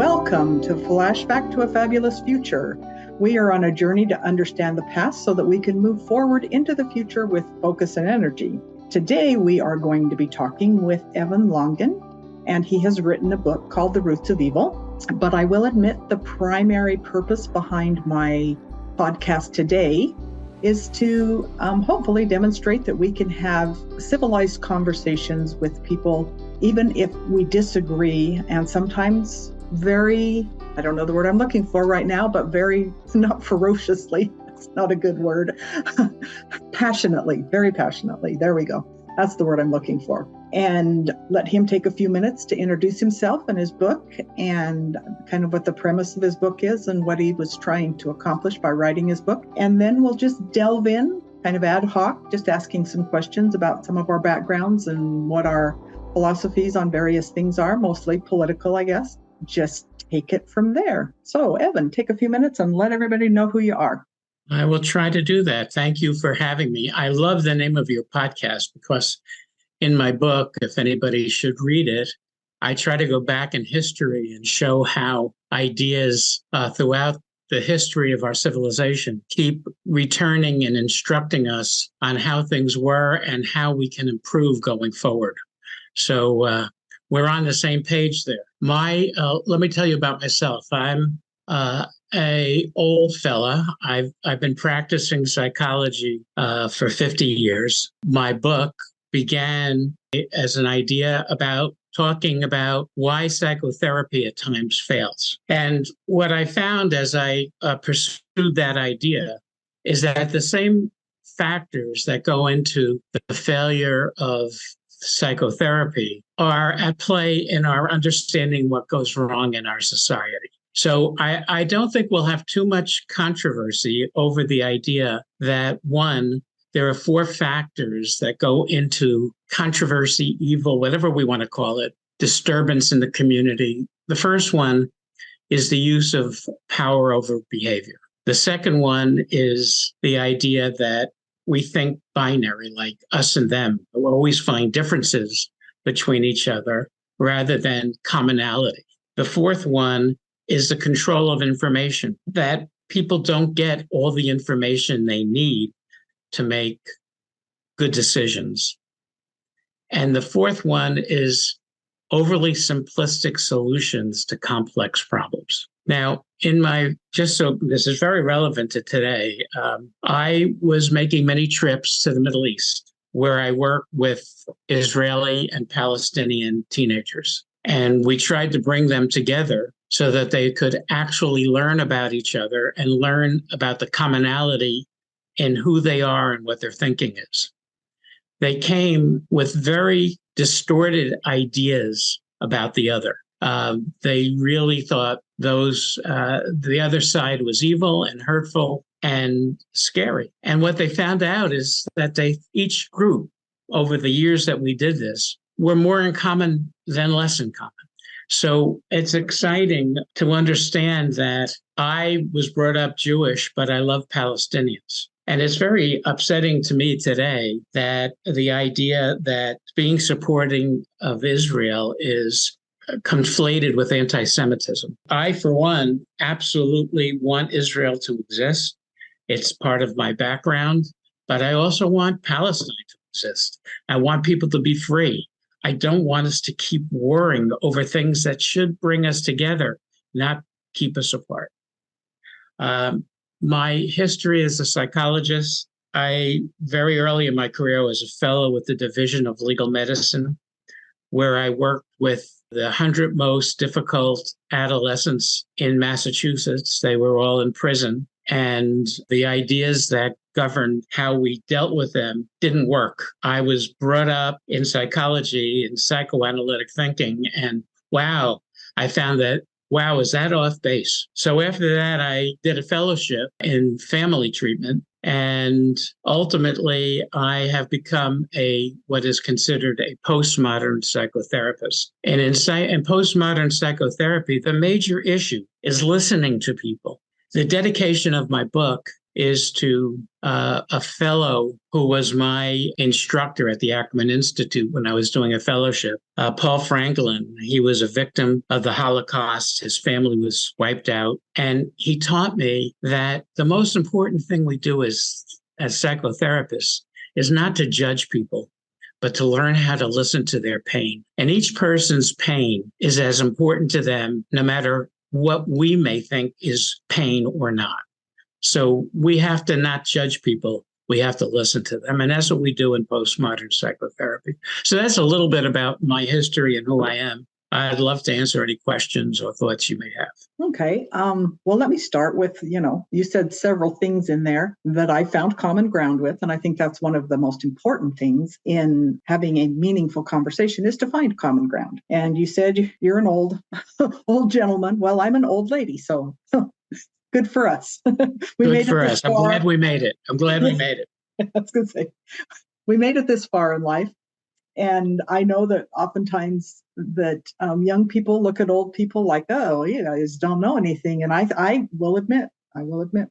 Welcome to Flashback to a Fabulous Future. We are on a journey to understand the past so that we can move forward into the future with focus and energy. Today, we are going to be talking with Evan Longan, and he has written a book called The Roots of Evil. But I will admit the primary purpose behind my podcast today is to hopefully demonstrate that we can have civilized conversations with people, even if we disagree, and sometimes very, I don't know the word I'm looking for right now, but very, not ferociously, it's not a good word, passionately, very passionately. There we go. That's the word I'm looking for. And let him take a few minutes to introduce himself and his book and kind of what the premise of his book is and what he was trying to accomplish by writing his book. And then we'll just delve in kind of ad hoc, just asking some questions about some of our backgrounds and what our philosophies on various things are, mostly political, I guess. Just take it from there. So, Evan, take a few minutes and let everybody know who you are. I will try to do that. Thank you for having me. I love the name of your podcast because in my book, if anybody should read it, I try to go back in history and show how ideas throughout the history of our civilization keep returning and instructing us on how things were and how we can improve going forward. So we're on the same page there. Let me tell you about myself. I'm a old fella. I've been practicing psychology for 50 years. My book began as an idea about talking about why psychotherapy at times fails. And what I found as I pursued that idea is that the same factors that go into the failure of psychotherapy are at play in our understanding what goes wrong in our society. So I don't think we'll have too much controversy over the idea that, one, there are four factors that go into controversy, evil, whatever we want to call it, disturbance in the community. The first one is the use of power over behavior. The second one is the idea that we think binary, like us and them. We always find differences between each other rather than commonality. The fourth one is the control of information, that people don't get all the information they need to make good decisions. And the fourth one is overly simplistic solutions to complex problems. Now, just so this is very relevant to today, I was making many trips to the Middle East where I work with Israeli and Palestinian teenagers. And we tried to bring them together so that they could actually learn about each other and learn about the commonality in who they are and what their thinking is. They came with very distorted ideas about the other. They really thought the other side was evil and hurtful and scary. And what they found out is that each group, over the years that we did this, were more in common than less in common. So it's exciting to understand that I was brought up Jewish, but I love Palestinians. And it's very upsetting to me today that the idea that being supporting of Israel is conflated with anti-Semitism. I, for one, absolutely want Israel to exist. It's part of my background, but I also want Palestine to exist. I want people to be free. I don't want us to keep warring over things that should bring us together, not keep us apart. My history as a psychologist, very early in my career was a fellow with the Division of Legal Medicine, where I worked with the 100 most difficult adolescents in Massachusetts. They were all in prison, and the ideas that governed how we dealt with them didn't work. I was brought up in psychology and psychoanalytic thinking, and I found that, is that off base? So after that, I did a fellowship in family treatment, and ultimately I have become what is considered a postmodern psychotherapist. And in postmodern psychotherapy, the major issue is listening to people. The dedication of my book is to a fellow who was my instructor at the Ackerman Institute when I was doing a fellowship, Paul Franklin. He was a victim of the Holocaust. His family was wiped out. And he taught me that the most important thing we do as psychotherapists is not to judge people, but to learn how to listen to their pain. And each person's pain is as important to them, no matter what we may think is pain or not. So we have to not judge people. We have to listen to them. And that's what we do in postmodern psychotherapy. So that's a little bit about my history and who I am. I'd love to answer any questions or thoughts you may have. Okay. Well, let me start with, you said several things in there that I found common ground with. And I think that's one of the most important things in having a meaningful conversation is to find common ground. And you said you're an old gentleman. Well, I'm an old lady. So good for us. Good for us. I'm glad we made it. I was going to say, we made it this far in life. And I know that oftentimes that young people look at old people like, oh, you guys don't know anything. And I will admit,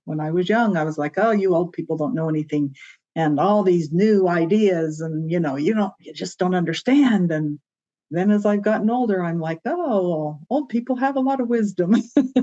when I was young, I was like, oh, you old people don't know anything. And all these new ideas and, you just don't understand. And then as I've gotten older, I'm like, oh, old people have a lot of wisdom.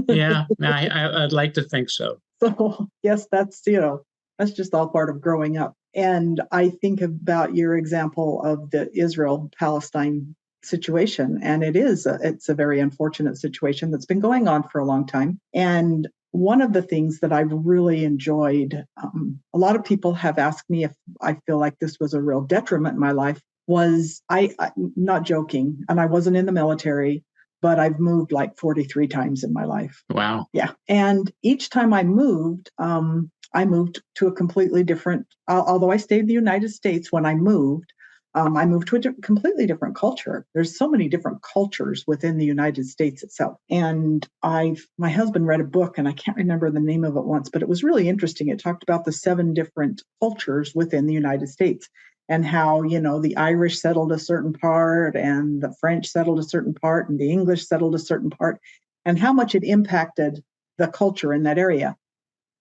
Yeah, I'd like to think so. So yes, that's just all part of growing up. And I think about your example of the Israel-Palestine situation, and it's a very unfortunate situation that's been going on for a long time. And one of the things that I've really enjoyed, a lot of people have asked me if I feel like this was a real detriment in my life, was I'm not joking, and I wasn't in the military, but I've moved like 43 times in my life. Wow. Yeah. And each time I moved to a completely different, although I stayed in the United States when I moved to a completely different culture. There's so many different cultures within the United States itself. And my husband read a book, and I can't remember the name of it once, but it was really interesting. It talked about the 7 different cultures within the United States and how, the Irish settled a certain part and the French settled a certain part and the English settled a certain part, and how much it impacted the culture in that area.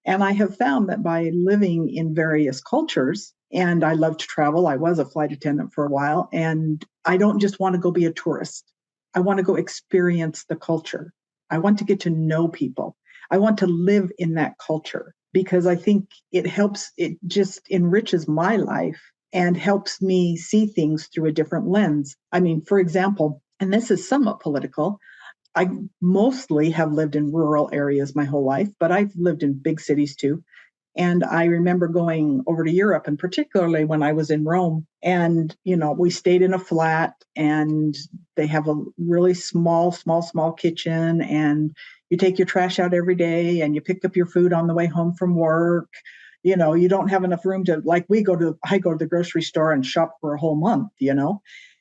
And I have found that by living in various cultures, and I love to travel. I was a flight attendant for a while, and I don't just want to go be a tourist. I want to go experience the culture. I want to get to know people. I want to live in that culture because I think it just enriches my life and helps me see things through a different lens. I mean, for example, and this is somewhat political, I mostly have lived in rural areas my whole life, but I've lived in big cities too. And I remember going over to Europe, and particularly when I was in Rome, and, we stayed in a flat, and they have a really small kitchen, and you take your trash out every day, and you pick up your food on the way home from work. You don't have enough room to, like, I go to the grocery store and shop for a whole month,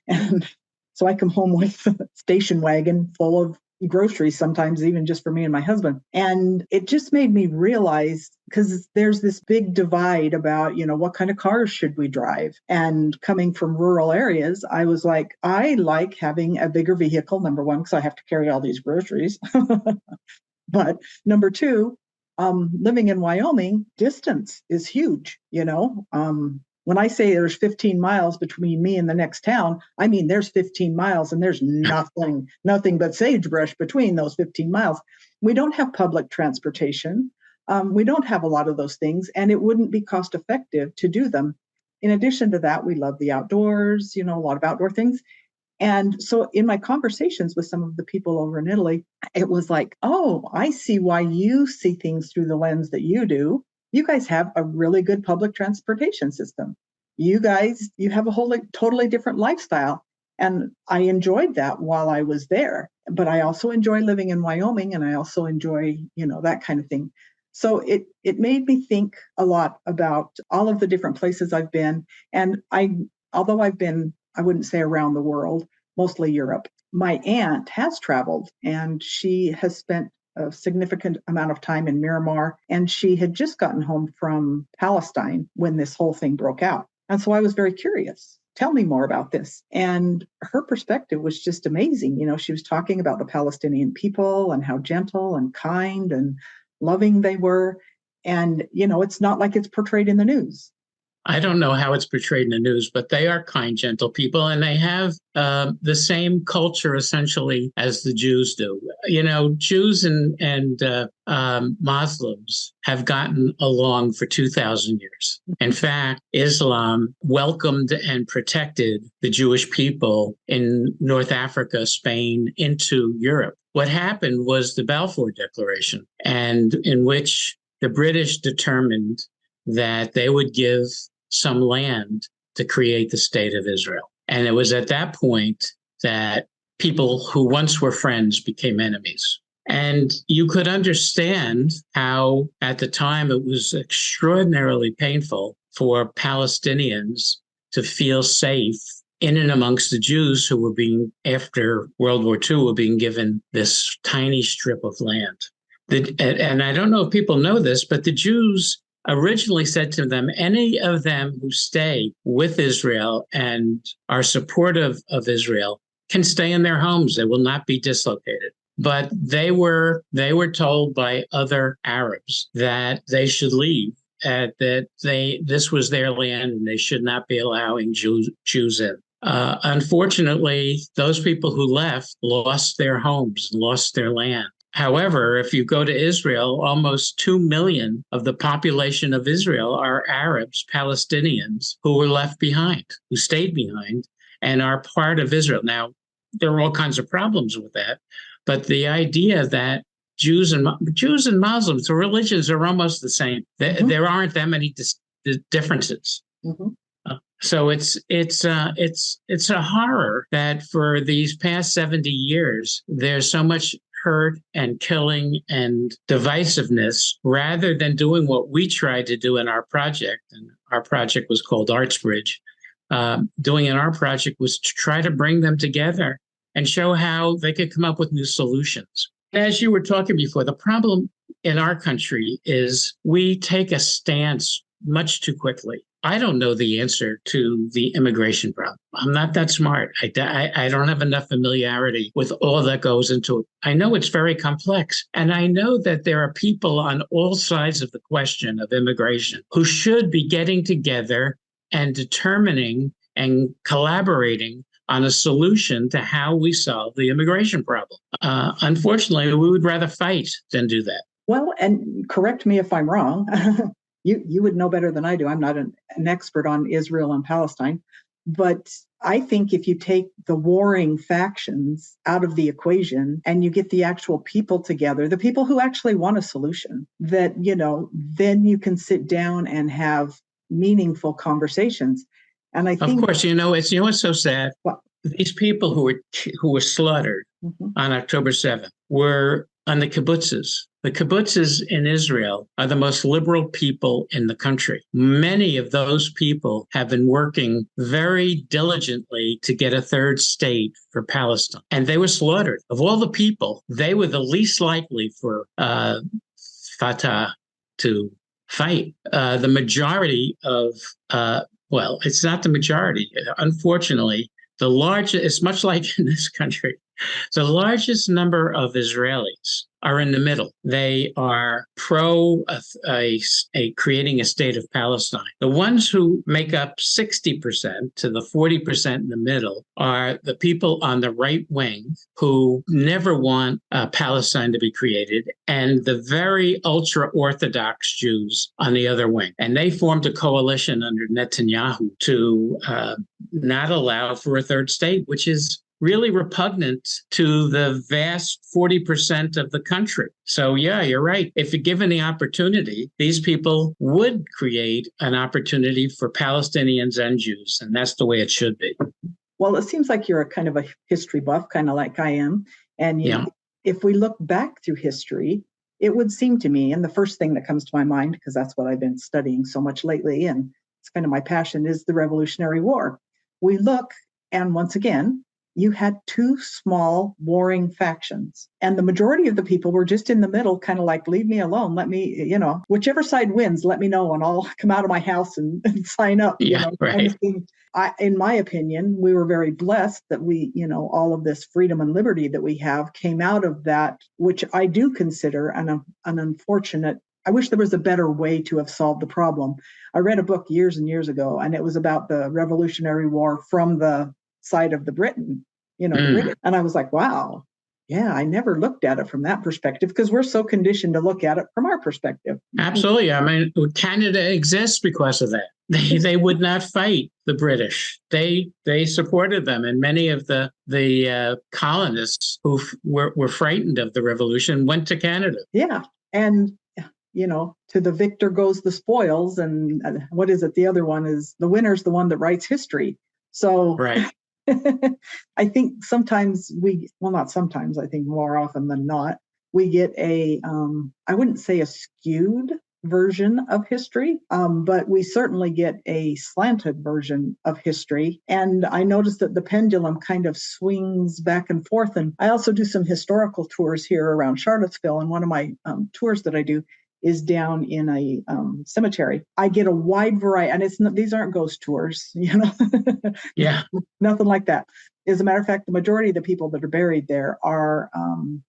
and so I come home with a station wagon full of groceries, sometimes even just for me and my husband. And it just made me realize, because there's this big divide about, what kind of cars should we drive? And coming from rural areas, I was like, I like having a bigger vehicle, number one, because I have to carry all these groceries. But number two, living in Wyoming, distance is huge, When I say there's 15 miles between me and the next town, I mean there's 15 miles and there's nothing but sagebrush between those 15 miles. We don't have public transportation. We don't have a lot of those things, and it wouldn't be cost effective to do them. In addition to that, we love the outdoors, a lot of outdoor things. And so in my conversations with some of the people over in Italy, it was like, oh, I see why you see things through the lens that you do. You guys have a really good public transportation system. You have a totally different lifestyle. And I enjoyed that while I was there. But I also enjoy living in Wyoming, and I also enjoy, that kind of thing. So it made me think a lot about all of the different places I've been. And although I've been, I wouldn't say around the world, mostly Europe, my aunt has traveled, and she has spent a significant amount of time in Miramar, and she had just gotten home from Palestine when this whole thing broke out. And so I was very curious. Tell me more about this. And her perspective was just amazing. She was talking about the Palestinian people and how gentle and kind and loving they were. And, it's not like it's portrayed in the news. I don't know how it's portrayed in the news, but they are kind, gentle people, and they have the same culture essentially as the Jews do. Jews and Muslims have gotten along for 2,000 years. In fact, Islam welcomed and protected the Jewish people in North Africa, Spain, into Europe. What happened was the Balfour Declaration, and in which the British determined that they would give some land to create the state of Israel. And it was at that point that people who once were friends became enemies. And you could understand how, at the time, it was extraordinarily painful for Palestinians to feel safe in and amongst the Jews who were after World War II, were being given this tiny strip of land. And I don't know if people know this, but the Jews originally said to them, any of them who stay with Israel and are supportive of Israel can stay in their homes. They will not be dislocated. But they were told by other Arabs that they should leave, that this was their land and they should not be allowing Jews in. Unfortunately, those people who left lost their homes, lost their land. However, if you go to Israel, almost 2 million of the population of Israel are Arabs, Palestinians, who were left behind, who stayed behind and are part of Israel. Now, there are all kinds of problems with that, but the idea that Jews and Muslims, the religions are almost the same. Mm-hmm. There aren't that many differences. Mm-hmm. So it's a horror that for these past 70 years, there's so much hurt and killing and divisiveness, rather than doing what we tried to do in our project. And our project was called ArtsBridge. Doing in our project was to try to bring them together and show how they could come up with new solutions. As you were talking before, the problem in our country is we take a stance much too quickly. I don't know the answer to the immigration problem. I'm not that smart. I don't have enough familiarity with all that goes into it. I know it's very complex. And I know that there are people on all sides of the question of immigration who should be getting together and determining and collaborating on a solution to how we solve the immigration problem. Unfortunately, we would rather fight than do that. Well, and correct me if I'm wrong. You would know better than I do. I'm not an expert on Israel and Palestine, but I think if you take the warring factions out of the equation and you get the actual people together, the people who actually want a solution, that, then you can sit down and have meaningful conversations. And I think, of course, what's so sad? What? These people who were slaughtered on October 7th were on the kibbutzes. The kibbutzes in Israel are the most liberal people in the country. Many of those people have been working very diligently to get a third state for Palestine. And they were slaughtered. Of all the people, they were the least likely for Fatah to fight. The majority of, it's not the majority. Unfortunately, the largest, it's much like in this country, the largest number of Israelis are in the middle. They are pro creating a state of Palestine. The ones who make up 60% to the 40% in the middle are the people on the right wing who never want Palestine to be created, and the very ultra-Orthodox Jews on the other wing. And they formed a coalition under Netanyahu to not allow for a third state, which is really repugnant to the vast 40% of the country. So yeah, you're right. If you're given the opportunity, these people would create an opportunity for Palestinians and Jews, and that's the way it should be. Well, it seems like you're a kind of a history buff, kind of like I am. And if we look back through history, it would seem to me, and the first thing that comes to my mind, because that's what I've been studying so much lately, and it's kind of my passion, is the Revolutionary War. We look, and once again, you had two small warring factions, and the majority of the people were just in the middle, kind of like, leave me alone. Let me, whichever side wins, let me know and I'll come out of my house and sign up. Right. In my opinion, we were very blessed that we, all of this freedom and liberty that we have came out of that, which I do consider an unfortunate I wish there was a better way to have solved the problem. I read a book years and years ago, and it was about the Revolutionary War from the side of the Britain, the British. And I was like, wow, yeah, I never looked at it from that perspective, because we're so conditioned to look at it from our perspective. Absolutely. I mean, Canada exists because of that. They would not fight the British. They supported them, and many of the colonists who were frightened of the revolution went to Canada. Yeah, and to the victor goes the spoils, and what is it? The other one is the winner's the one that writes history. So right. I think sometimes not sometimes, I think more often than not, we get I wouldn't say a skewed version of history, but we certainly get a slanted version of history. And I noticed that the pendulum kind of swings back and forth. And I also do some historical tours here around Charlottesville. And one of my tours that I do is down in a cemetery. I get a wide variety, and these aren't ghost tours, Yeah. Nothing like that. As a matter of fact, the majority of the people that are buried there are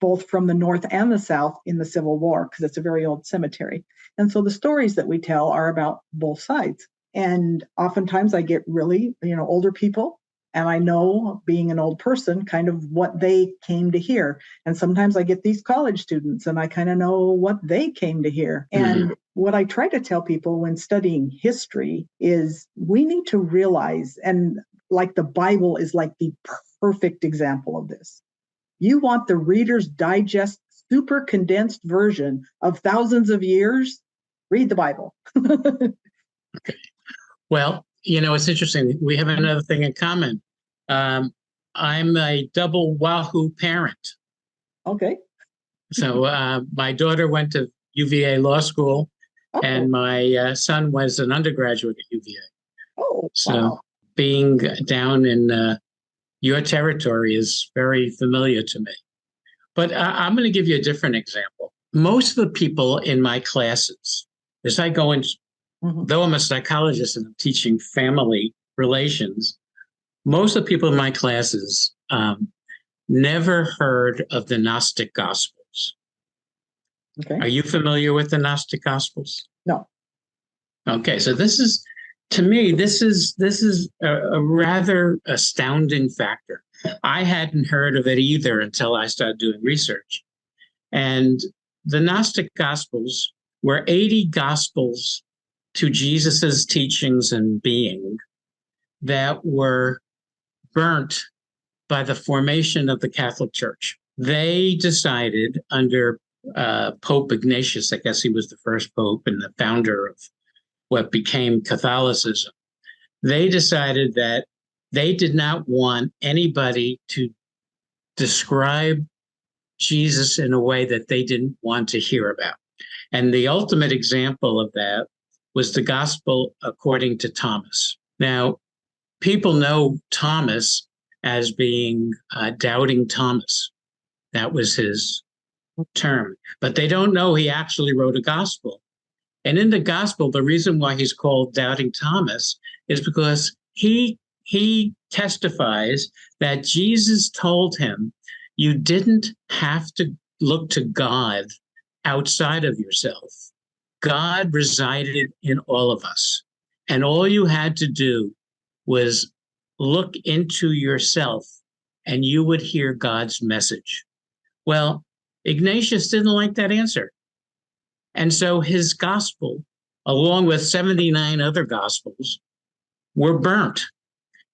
both from the North and the South in the Civil War, because it's a very old cemetery. And so the stories that we tell are about both sides. And oftentimes I get really, older people, and I know, being an old person, kind of what they came to hear. And sometimes I get these college students, and I kind of know what they came to hear. And what I try to tell people when studying history is we need to realize, and like the Bible is like the perfect example of this. You want the Reader's Digest super condensed version of thousands of years? Read the Bible. Okay. Well, it's interesting. We have another thing in common. I'm a double Wahoo parent. Okay. So my daughter went to UVA Law School, and my son was an undergraduate at UVA. Oh, so wow. Being down in your territory is very familiar to me. But I'm going to give you a different example. Most of the people in my classes, as I go into, though I'm a psychologist and I'm teaching family relations, most of the people in my classes never heard of the Gnostic Gospels. Okay. Are you familiar with the Gnostic Gospels? No. Okay, so this is a rather astounding factor. I hadn't heard of it either until I started doing research. And the Gnostic Gospels were 80 Gospels to Jesus's teachings and being that were burnt by the formation of the Catholic Church. They decided under Pope Ignatius, I guess he was the first pope and the founder of what became Catholicism. They decided that they did not want anybody to describe Jesus in a way that they didn't want to hear about. And the ultimate example of that was the Gospel according to Thomas. Now, people know Thomas as being Doubting Thomas. That was his term. But they don't know he actually wrote a gospel. And in the gospel, the reason why he's called Doubting Thomas is because he testifies that Jesus told him, you didn't have to look to God outside of yourself. God resided in all of us. And all you had to do was look into yourself and you would hear God's message. Well, Ignatius didn't like that answer. And so his gospel, along with 79 other gospels, were burnt.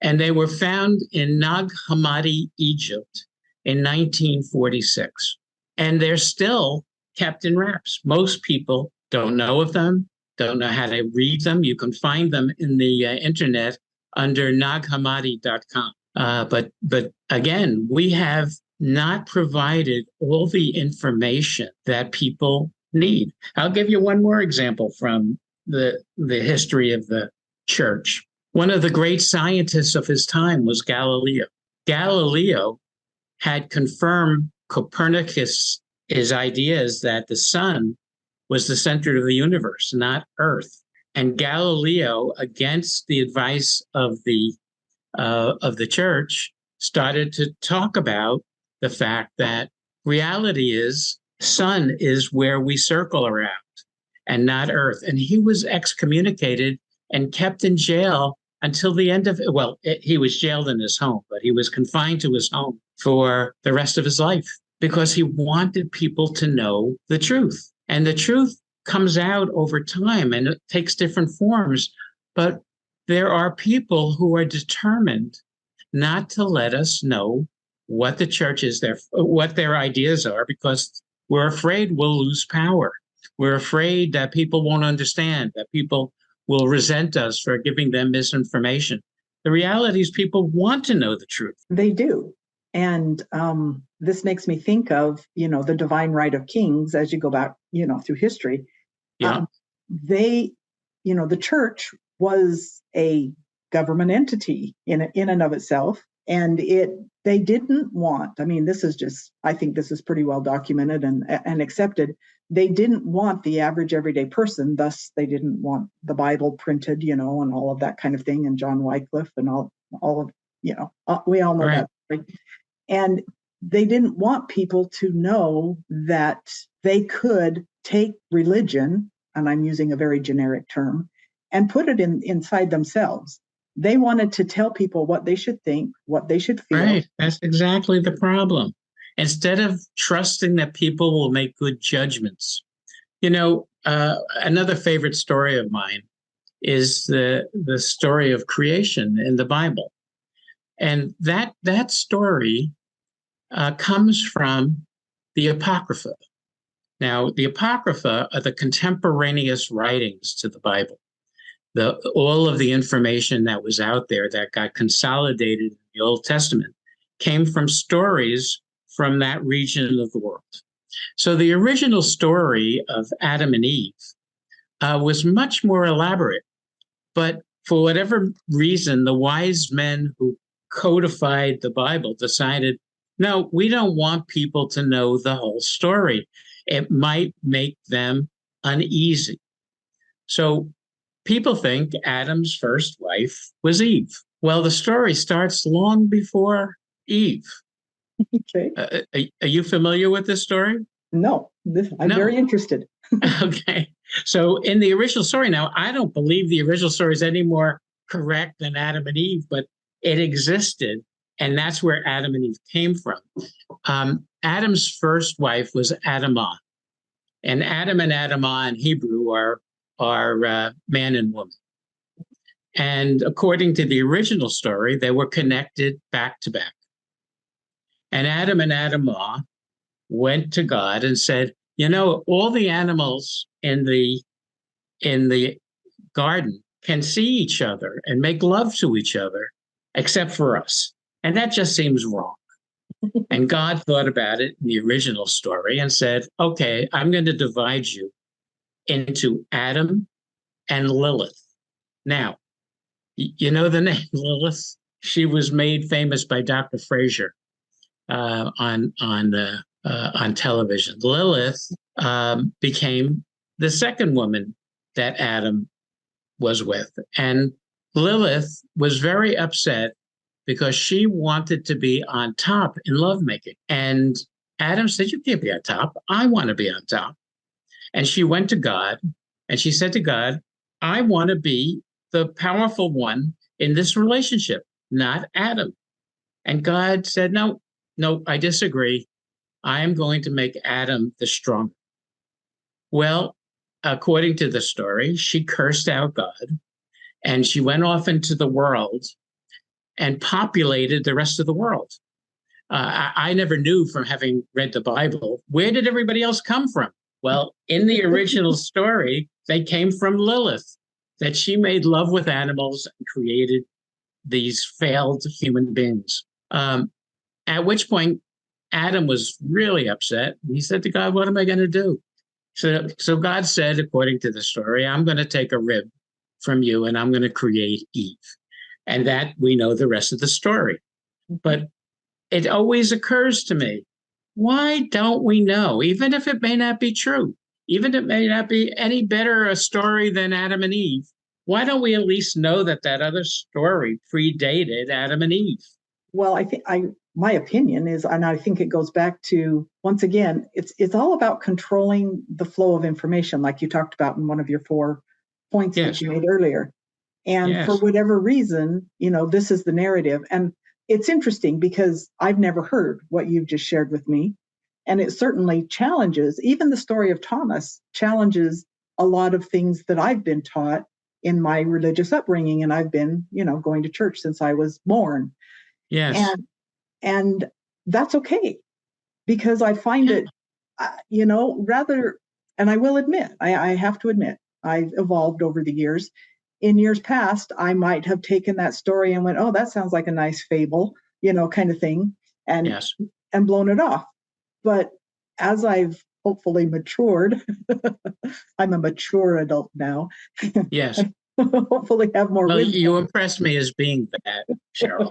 And they were found in Nag Hammadi, Egypt in 1946. And they're still kept in wraps. Most people don't know of them, don't know how to read them. You can find them in the internet under naghammadi.com. But again, we have not provided all the information that people need. I'll give you one more example from the history of the church. One of the great scientists of his time was Galileo. Galileo had confirmed Copernicus' ideas that the sun was the center of the universe, not Earth. And Galileo, against the advice of the church, started to talk about the fact that reality is sun is where we circle around. and not earth. And he was excommunicated and kept in jail until the end of, he was jailed in his home, but he was confined to his home for the rest of his life because he wanted people to know the truth. And the truth comes out over time and it takes different forms. But there are people who are determined not to let us know what the church is, what their ideas are, because we're afraid we'll lose power. We're afraid that people won't understand, that people will resent us for giving them misinformation. The reality is people want to know the truth. They do. And this makes me think of, the divine right of kings as you go back, through history. Yeah. The church was a government entity in and of itself. And they didn't want, I think this is pretty well documented and accepted. They didn't want the average everyday person. Thus, they didn't want the Bible printed, and all of that kind of thing, and John Wycliffe and all of, we all know right. that. Right? And they didn't want people to know that they could take religion, and I'm using a very generic term, and put it inside themselves. They wanted to tell people what they should think, what they should feel. Right. That's exactly the problem. Instead of trusting that people will make good judgments. Another favorite story of mine is the story of creation in the Bible. And that story comes from the Apocrypha. Now, the Apocrypha are the contemporaneous writings to the Bible. All of the information that was out there that got consolidated in the Old Testament came from stories from that region of the world. So the original story of Adam and Eve was much more elaborate. But for whatever reason, the wise men who codified the Bible decided, no, we don't want people to know the whole story. It might make them uneasy. So people think Adam's first wife was Eve. Well, the story starts long before Eve. Okay. Are you familiar with this story? No, I'm very interested. Okay. So in the original story, now, I don't believe the original story is any more correct than Adam and Eve, but it existed, and that's where Adam and Eve came from. Adam's first wife was Adamah, and Adam and Adamah in Hebrew are man and woman. And according to the original story, they were connected back to back. And Adam and Adamah went to God and said, all the animals in the garden can see each other and make love to each other, except for us. And that just seems wrong. And God thought about it in the original story and said, okay, I'm going to divide you into Adam and Lilith. Now, you know the name Lilith? She was made famous by Dr. Fraser on television. Lilith became the second woman that Adam was with. And Lilith was very upset because she wanted to be on top in lovemaking. And Adam said, you can't be on top. I want to be on top. And she went to God and she said to God, I want to be the powerful one in this relationship, not Adam. And God said, no, I disagree. I am going to make Adam the stronger. Well, according to the story, she cursed out God and she went off into the world and populated the rest of the world. I never knew from having read the Bible, where did everybody else come from? Well, in the original story, they came from Lilith, that she made love with animals and created these failed human beings. At which point, Adam was really upset. He said to God, what am I going to do? So God said, according to the story, I'm going to take a rib from you and I'm going to create Eve. And that we know the rest of the story. But it always occurs to me, why don't we know, even if it may not be true, even if it may not be any better a story than Adam and Eve, why don't we at least know that other story predated Adam and Eve? Well, I think my opinion is, and I think it goes back to, once again, it's all about controlling the flow of information, like you talked about in one of your 4 points that you made earlier. And for whatever reason, this is the narrative. And it's interesting because I've never heard what you've just shared with me. And it certainly challenges, even the story of Thomas challenges a lot of things that I've been taught in my religious upbringing. And I've been, going to church since I was born. Yes. And that's okay, because I find it, rather, and I will admit, I have to admit, I've evolved over the years. In years past, I might have taken that story and went, oh, that sounds like a nice fable, kind of thing, and blown it off. But as I've hopefully matured, I'm a mature adult now. Yes. Hopefully have more wisdom. You impress me as being that, Cheryl.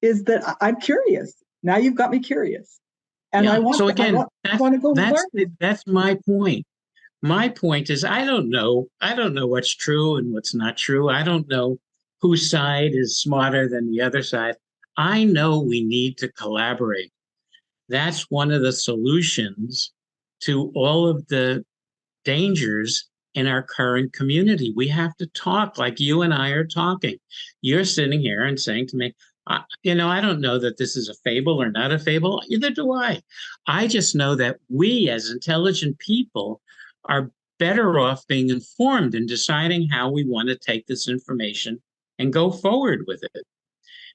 Is that I'm curious. Now you've got me curious. And I want to go learn. That's my point. My point is, I don't know what's true and what's not true. I don't know whose side is smarter than the other side. I know we need to collaborate. That's one of the solutions to all of the dangers in our current community. We have to talk like you and I are talking. You're sitting here and saying to me, I don't know that this is a fable or not a fable. Either do I. I just know that we as intelligent people are better off being informed and deciding how we want to take this information and go forward with it.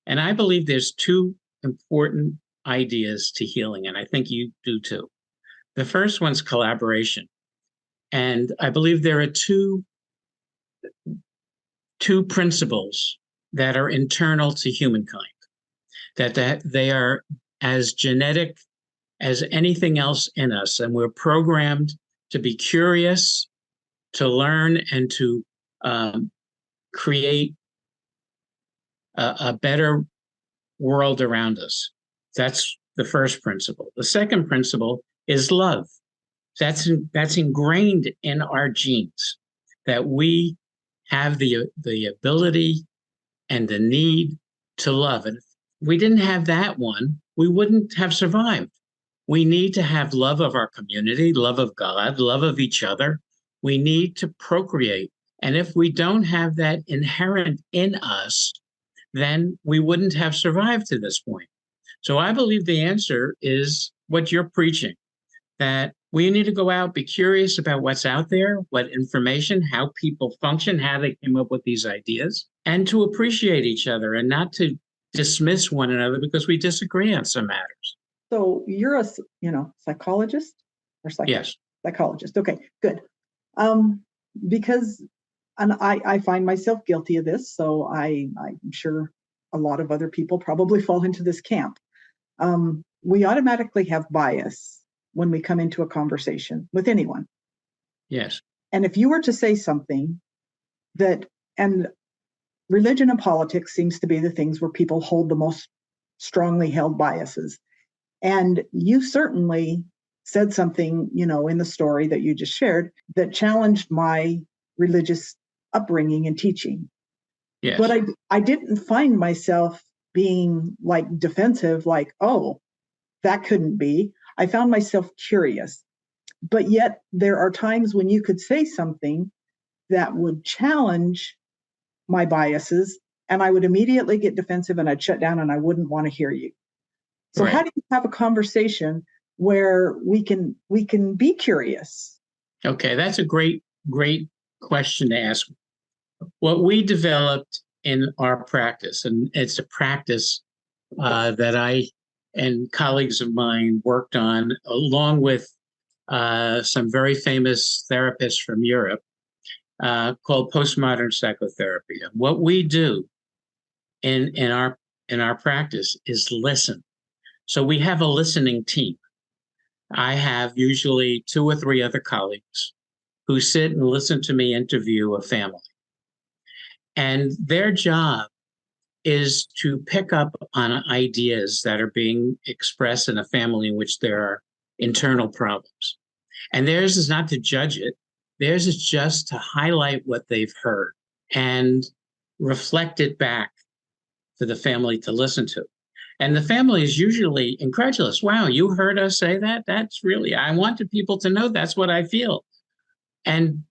And I believe there's 2 important ideas to healing, and I think you do too. The first one's collaboration. And I believe there are two principles that are internal to humankind, that they are as genetic as anything else in us. And we're programmed to be curious, to learn, and to create a better world around us. That's the first principle. The second principle is love. That's ingrained in our genes, that we have the ability and the need to love. And if we didn't have that one, we wouldn't have survived. We need to have love of our community, love of God, love of each other. We need to procreate. And if we don't have that inherent in us, then we wouldn't have survived to this point. So I believe the answer is what you're preaching, that we need to go out, be curious about what's out there, what information, how people function, how they came up with these ideas, and to appreciate each other and not to dismiss one another because we disagree on some matters. So you're a, psychologist or Yes. Psychologist. Okay, good. Because, and I find myself guilty of this, so I'm sure a lot of other people probably fall into this camp. We automatically have bias when we come into a conversation with anyone. Yes. And if you were to say something and religion and politics seems to be the things where people hold the most strongly held biases. And you certainly said something, in the story that you just shared that challenged my religious upbringing and teaching. Yes. But I didn't find myself being like defensive, like, oh, that couldn't be. I found myself curious. But yet there are times when you could say something that would challenge my biases, and I would immediately get defensive and I'd shut down and I wouldn't want to hear you. So How do you have a conversation where we can be curious? Okay, that's a great question to ask. What we developed in our practice, and it's a practice that I and colleagues of mine worked on, along with some very famous therapists from Europe, called postmodern psychotherapy. And what we do in our practice is listen. So we have a listening team. I have usually 2 or 3 other colleagues who sit and listen to me interview a family. And their job is to pick up on ideas that are being expressed in a family in which there are internal problems. And theirs is not to judge it. Theirs is just to highlight what they've heard and reflect it back for the family to listen to. And the family is usually incredulous. Wow, you heard us say that? That's really, I wanted people to know that's what I feel. And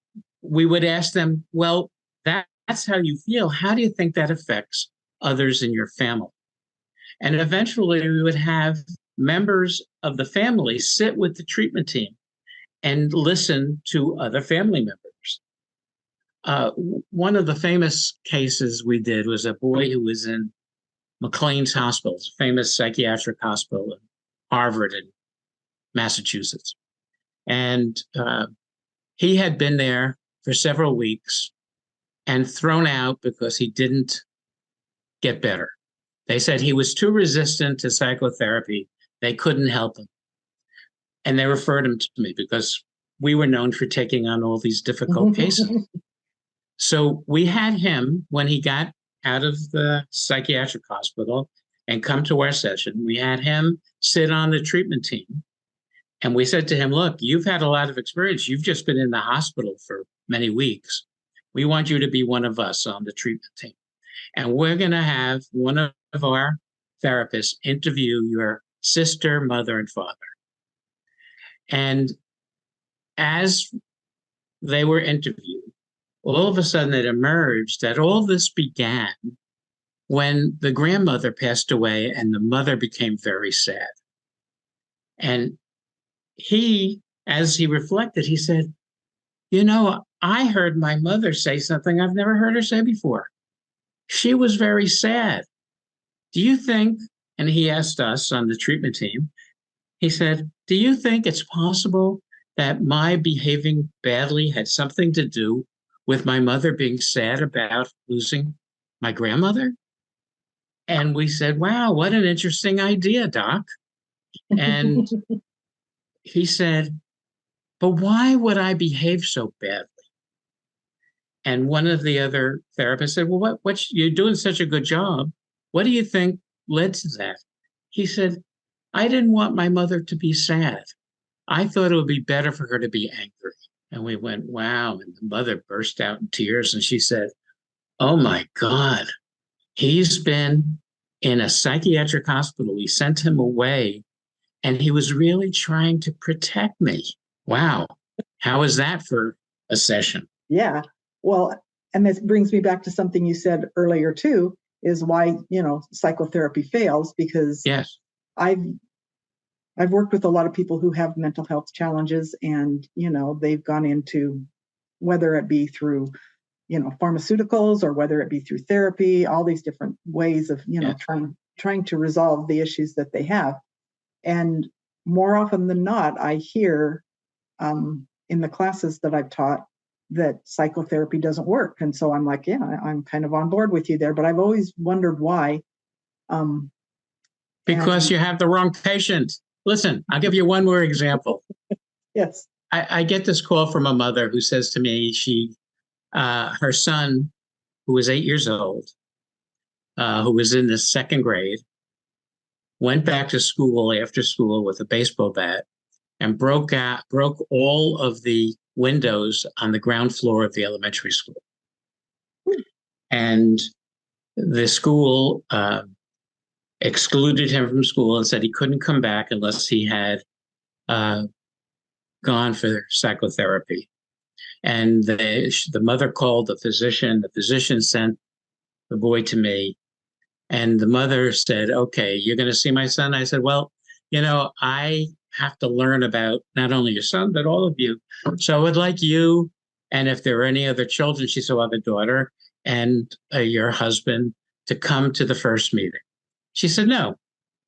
we would ask them, well, that's how you feel. How do you think that affects others in your family? And eventually we would have members of the family sit with the treatment team and listen to other family members. One of the famous cases we did was a boy who was in McLean's Hospital, a famous psychiatric hospital in Harvard in Massachusetts. And he had been there for several weeks and thrown out because he didn't get better. They said he was too resistant to psychotherapy. They couldn't help him. And they referred him to me because we were known for taking on all these difficult cases. So we had him, when he got out of the psychiatric hospital and come to our session, we had him sit on the treatment team. And we said to him, look, you've had a lot of experience. You've just been in the hospital for many weeks. We want you to be one of us on the treatment team. And we're going to have one of our therapists interview your sister, mother, and father. And as they were interviewed, all of a sudden it emerged that all this began when the grandmother passed away and the mother became very sad. And he, as he reflected, he said, you know, I heard my mother say something I've never heard her say before. She was very sad. Do you think, and he asked us on the treatment team, he said, do you think it's possible that my behaving badly had something to do with my mother being sad about losing my grandmother? And we said, wow, what an interesting idea, Doc. And he said, but why would I behave so badly? And one of the other therapists said, well, you're doing such a good job. What do you think led to that? He said, I didn't want my mother to be sad. I thought it would be better for her to be angry. And we went, wow. And the mother burst out in tears and she said, oh my God, he's been in a psychiatric hospital. We sent him away and he was really trying to protect me. Wow. How is that for a session? Yeah. Well, and this brings me back to something you said earlier too, is why, psychotherapy fails, because yes, I've worked with a lot of people who have mental health challenges, and, they've gone into, whether it be through, pharmaceuticals or whether it be through therapy, all these different ways of, yes. trying to resolve the issues that they have. And more often than not, I hear in the classes that I've taught that psychotherapy doesn't work. And so I'm like, yeah, I'm kind of on board with you there, but I've always wondered why. Because you have the wrong patient. Listen, I'll give you one more example. Yes. I get this call from a mother who says to me, her son, who was 8 years old, who was in the second grade, went back to school after school with a baseball bat and broke all of the windows on the ground floor of the elementary school. And the school excluded him from school and said he couldn't come back unless he had gone for psychotherapy. And the mother called the physician. The physician sent the boy to me. And the mother said, okay, you're going to see my son? I said, well, I have to learn about not only your son, but all of you. So I would like you, and if there are any other children, she saw the daughter, and your husband, to come to the first meeting. She said, no,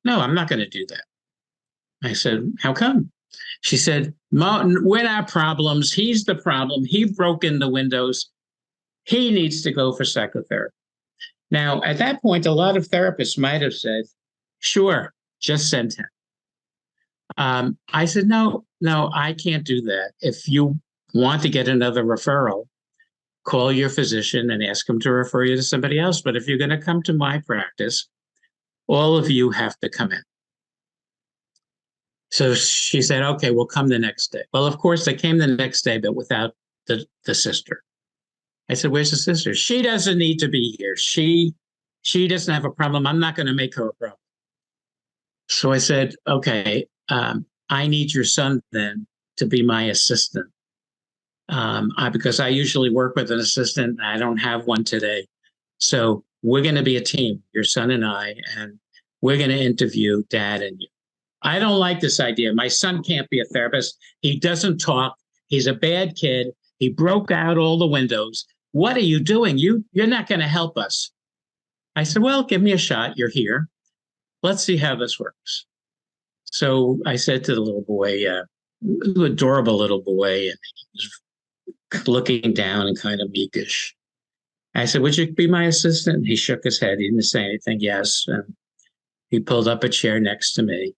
I'm not going to do that. I said, how come? She said, we're not problems. He's the problem. He broke in the windows. He needs to go for psychotherapy. Now, at that point, a lot of therapists might have said, sure, just send him. I said, no, I can't do that. If you want to get another referral, call your physician and ask him to refer you to somebody else. But if you're going to come to my practice, all of you have to come in. So she said, okay, we'll come the next day. Well, of course, they came the next day, but without the sister. I said, where's the sister? She doesn't need to be here. She doesn't have a problem. I'm not going to make her a problem. So I said, okay, I need your son then to be my assistant. Because I usually work with an assistant. I don't have one today. So we're going to be a team, your son and I, and we're going to interview Dad and you. I don't like this idea. My son can't be a therapist. He doesn't talk. He's a bad kid. He broke out all the windows. What are you doing? You're not going to help us. I said, well, give me a shot. You're here. Let's see how this works. So I said to the little boy, adorable little boy, and he was looking down and kind of meekish. I said, would you be my assistant? He shook his head. He didn't say anything. Yes. And he pulled up a chair next to me.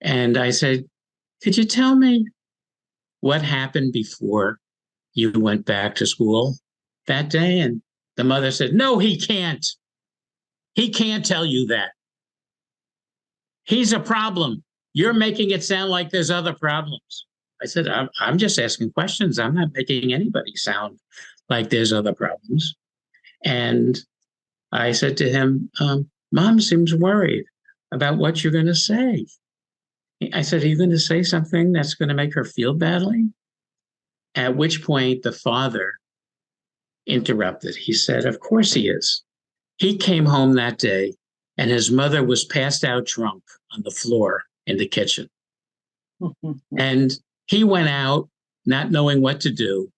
And I said, could you tell me what happened before you went back to school that day? And the mother said, no, he can't. He can't tell you that. He's a problem. You're making it sound like there's other problems. I said, I'm just asking questions. I'm not making anybody sound like there's other problems. And I said to him, Mom seems worried about what you're going to say. I said, are you going to say something that's going to make her feel badly? At which point the father interrupted. He said, of course he is. He came home that day and his mother was passed out drunk on the floor in the kitchen. And he went out not knowing what to do,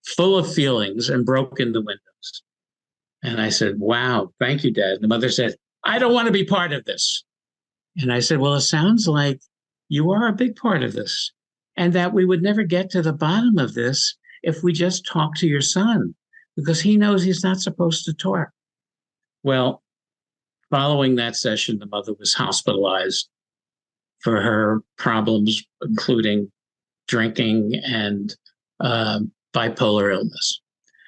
full of feelings, and broke in the windows. And I said, wow, thank you, Dad. And the mother said, I don't want to be part of this. And I said, well, it sounds like you are a big part of this, and that we would never get to the bottom of this if we just talk to your son, because he knows he's not supposed to talk. Well, following that session, the mother was hospitalized for her problems, including drinking and bipolar illness.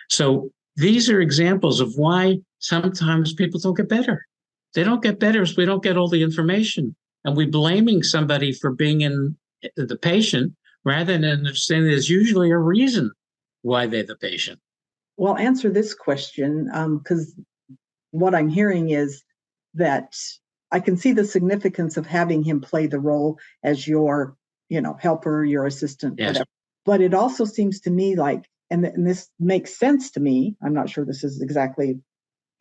So these are examples of why sometimes people don't get better. They don't get better if we don't get all the information. And we're blaming somebody for being in the patient rather than understanding there's usually a reason why they're the patient. Well, answer this question, because what I'm hearing is that I can see the significance of having him play the role as your, helper, your assistant, yes. Whatever. But it also seems to me like, and this makes sense to me, I'm not sure this is exactly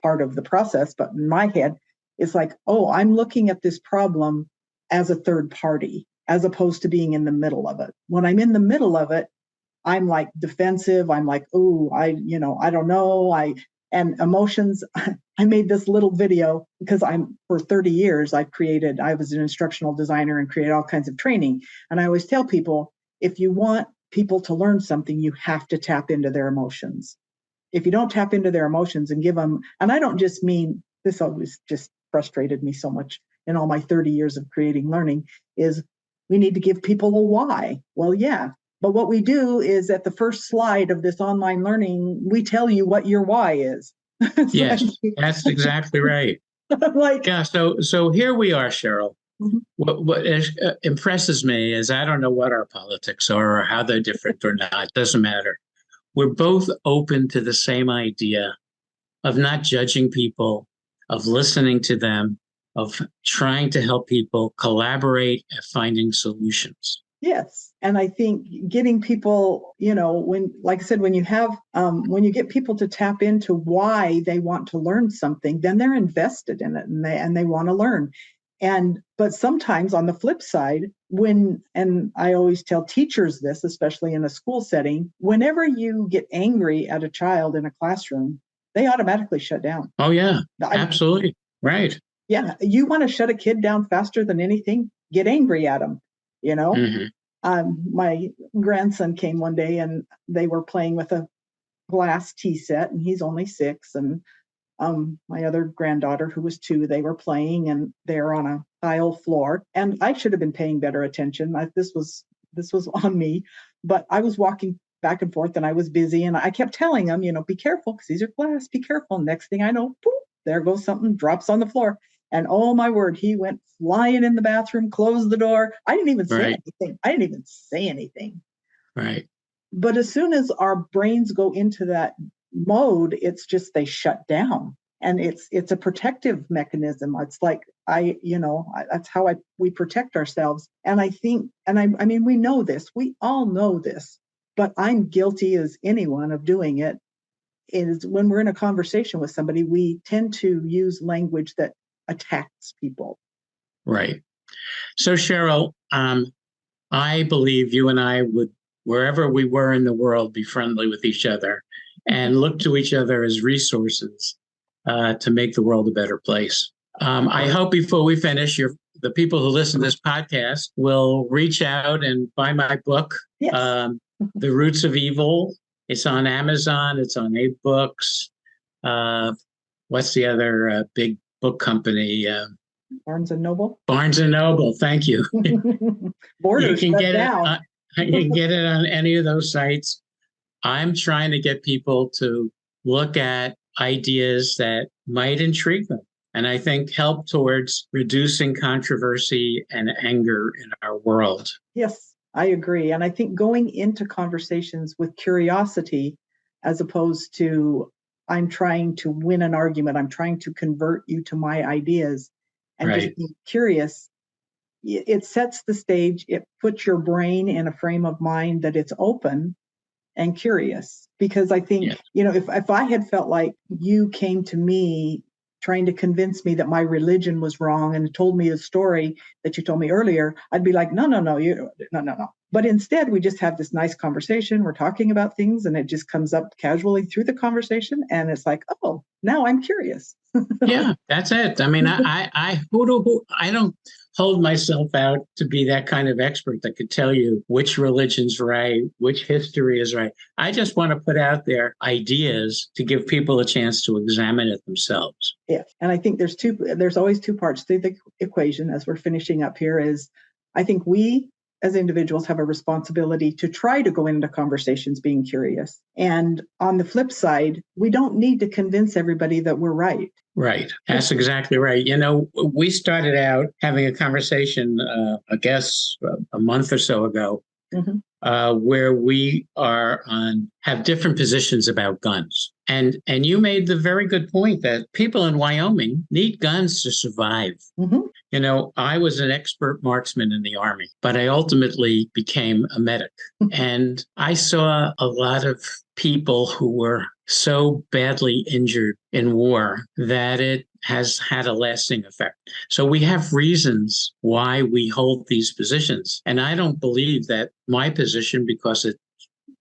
part of the process, but in my head, it's like, oh, I'm looking at this problem as a third party, as opposed to being in the middle of it. When I'm in the middle of it, I'm like defensive. I'm like, oh, I don't know. And emotions. I made this little video because for 30 years, I was an instructional designer and created all kinds of training. And I always tell people, if you want people to learn something, you have to tap into their emotions. If you don't tap into their emotions and give them, and I don't just mean, this always just frustrated me so much in all my 30 years of creating learning, is we need to give people a why. Well, yeah. But what we do is at the first slide of this online learning, we tell you what your why is. Yes, that's exactly right. Yeah, so here we are, Cheryl. Mm-hmm. What impresses me is I don't know what our politics are or how they're different or not. Doesn't matter. We're both open to the same idea of not judging people, of listening to them, of trying to help people collaborate and finding solutions. Yes. And I think getting people, like I said, when you get people to tap into why they want to learn something, then they're invested in it and they want to learn. But sometimes on the flip side, and I always tell teachers this, especially in a school setting, whenever you get angry at a child in a classroom, they automatically shut down. Oh, yeah, absolutely. Right. Yeah. You want to shut a kid down faster than anything? Get angry at them, Mm-hmm. My grandson came one day and they were playing with a glass tea set, and he's only 6. And my other granddaughter, who was 2, they were playing, and they're on a tile floor. And I should have been paying better attention. This was on me, but I was walking back and forth, and I was busy, and I kept telling them, be careful, because these are glass. Be careful. Next thing I know, poof, there goes something, drops on the floor. And oh my word, he went flying in the bathroom, closed the door. I didn't even say anything. Right. But as soon as our brains go into that mode, it's just they shut down. And it's a protective mechanism. It's like That's how we protect ourselves. And I think, and I mean, we know this, we all know this, but I'm guilty as anyone of doing it, is when we're in a conversation with somebody, we tend to use language that attacks people. Right. So Cheryl, I believe you and I would, wherever we were in the world, be friendly with each other and look to each other as resources to make the world a better place. I hope before we finish, the people who listen to this podcast will reach out and buy my book, Yes. The Roots of Evil. It's on Amazon. It's on 8 Books. What's the other big book company? Barnes and Noble. Barnes and Noble. Thank you. Borders you can get down. You can get it on any of those sites. I'm trying to get people to look at ideas that might intrigue them, and I think help towards reducing controversy and anger in our world. Yes, I agree. And I think going into conversations with curiosity, as opposed to, I'm trying to win an argument, I'm trying to convert you to my ideas, and Right. just be curious, it sets the stage. It puts your brain in a frame of mind that it's open and curious. Because I think, if I had felt like you came to me trying to convince me that my religion was wrong and told me a story that you told me earlier, I'd be like, no. But instead, we just have this nice conversation. We're talking about things, and it just comes up casually through the conversation. And it's like, oh, now I'm curious. Yeah, that's it. I mean, I don't hold myself out to be that kind of expert that could tell you which religion's right, which history is right. I just want to put out there ideas to give people a chance to examine it themselves. Yeah, and I think there's always 2 parts to the equation. As we're finishing up here, is I think we as individuals have a responsibility to try to go into conversations being curious. And on the flip side, we don't need to convince everybody that we're right. Right. That's exactly right. We started out having a conversation, I guess, a month or so ago, where we have different positions about guns. And you made the very good point that people in Wyoming need guns to survive. I was an expert marksman in the Army, but I ultimately became a medic. And I saw a lot of people who were so badly injured in war that it has had a lasting effect. So we have reasons why we hold these positions. And I don't believe that my position, because it's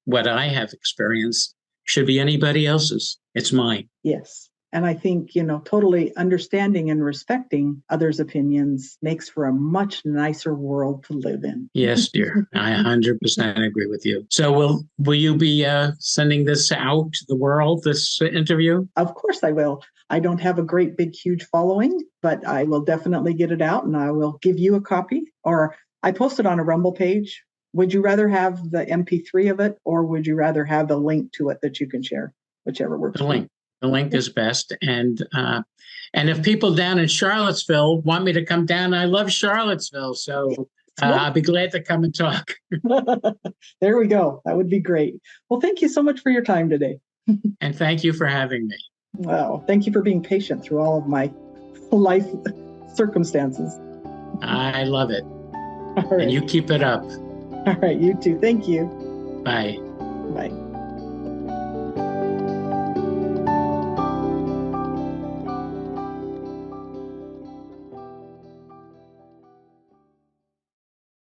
what I have experienced, should be anybody else's. It's mine. Yes. And I think, totally understanding and respecting others' opinions makes for a much nicer world to live in. Yes, dear. I 100% agree with you. So will you be sending this out to the world, this interview? Of course I will. I don't have a great, big, huge following, but I will definitely get it out, and I will give you a copy, or I post it on a Rumble page. Would you rather have the MP3 of it, or would you rather have the link to it that you can share? Whichever works. The link. The link is best. And if people down in Charlottesville want me to come down, I love Charlottesville. So I'll be glad to come and talk. There we go. That would be great. Well, thank you so much for your time today. And thank you for having me. Wow. Thank you for being patient through all of my life circumstances. I love it. All right. And you keep it up. All right. You too. Thank you. Bye. Bye.